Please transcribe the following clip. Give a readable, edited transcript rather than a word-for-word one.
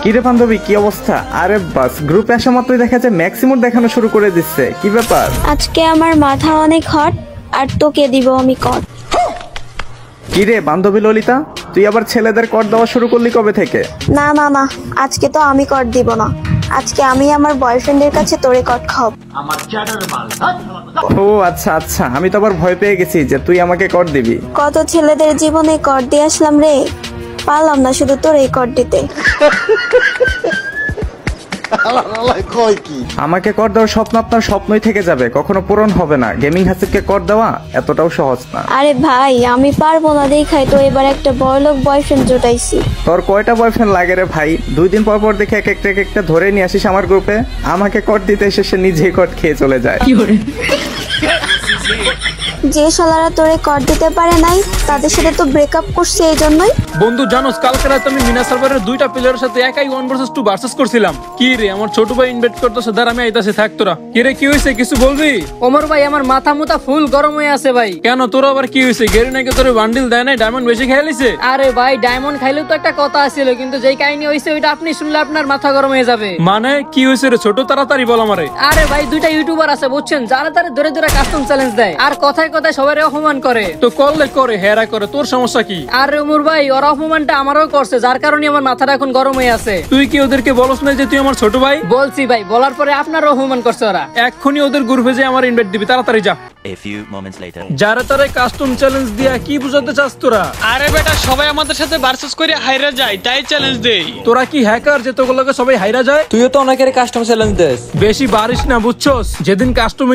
কিরে বান্ধবী, কি অবস্থা? আরে বাস, গ্রুপে আসা মাত্রই দেখা যায় ম্যাক্সিমুম দেখানো শুরু করে দিচ্ছে, কি ব্যাপার? আজকে আমার মাথা অনেক হট, আর তোকে দিব আমি কট। কিরে বান্ধবী ললিতা, তুই আবার ছেলেদের কর দেওয়া শুরু করলি কবে থেকে? না না না, আজকে তো আমি কট দিব না, আজকে আমি আমার বয়ফ্রেন্ডের কাছে তোরে কট খাওয়াব। ও আচ্ছা আচ্ছা, আমি তো আবার ভয় পেয়ে গেছি যে তুই আমাকে কর দিবি। কত ছেলেদের জীবনে কট দিয়ে আসলাম রে, পারলাম না শুধু তোর এই কট দিতে। আমাকে কর দেওয়ার স্বপ্ন আপনার স্বপ্নই থেকে যাবে, কখনো পূরণ হবে না। গেমিং হাসিবকে কর দেওয়া এতটাও সহজ না। আরে ভাই, আমি পারবো না দেখাই তো এবার একটা বড়লোক বয়ফ্রেন্ড জোটাইছি। তোর কয়টা বয়ফ্রেন্ড লাগে রে ভাই? 2 দিন পর পর দেখে এক একটা ধরে নিয়ে আসিস আমার গ্রুপে। আমাকে কর দিতে এসে সে নিজেই কট খেয়ে চলে যায়। যে শালারা তোরে কট দিতে পারে নাই তাদের সাথে তো ব্রেকআপ করছে এই জন্যই। বন্ধু জানোস, কালকে রাতে আমি মিনা সার্ভারের 2টা প্লেয়ারের সাথে একাই 1 vs 2 ভার্সেস করছিলাম। কি রে, আমার ছোট ভাই ইনভাইট করতেছে, দাঁড়া আমি আইতাছি, থাক তোরা। কি রে, কি হইছে, কিছু বলবি? ওমর ভাই, আমার মাথা মুথা ফুল গরম হয়ে আছে ভাই। কেন, তোরা আবার কি হইছে? গেরি নাকি তোর বান্ডিল দেয় নাই, ডায়মন্ড বেশি খেয়ে লিছে? আরে ভাই, ডায়মন্ড খাইলেও তো একটা কথা আছিল, কিন্তু যেই কাহিনী হইছে ওইটা আপনি শুনলে আপনার মাথা গরম হয়ে যাবে। মানে কি হইছে রে ছোট, তাড়াতাড়ি বল আমারে। আরে ভাই, 2টা ইউটিউবার আছে বুঝছেন, যারা তারা ধরে ধরে কাস্টম চ্যালেঞ্জ দেয় আর কথায় কথায় সবাই অপমান করে। তো করলে করে, হেরা করে, তোর সমস্যা কি? আরে ওমর ভাই, ওর অপমানটা আমারও করছে, যার কারণে আমার মাথাটা এখন গরম হয়ে আছে। তুই কি ওদেরকে বলস না যে তুই আমার ছোট ভাই? বলছি ভাই, বলার পরে আপনারও অপমান করছে ওরা। এক্ষুনি ওদের গ্রুপে যে আমার ইনভাইট দিবি, তাড়াতাড়ি যা। A few moments later. যারা তারা কাস্টম চ্যালেঞ্জ দিয়া কি বুঝাতে চাস তোরা? আরে বেটা, সবাই আমাদের সাথে ভার্সেস করে হাইরা যায়, তাই চ্যালেঞ্জ দেই। তোরা কি হ্যাকার যে তোগুলোকে সবাই হাইরা যায়? তুইও তো অনেকের কাস্টম চ্যালেঞ্জ দেস। বেশি বারিস না বুঝছস, যেদিন কাস্টম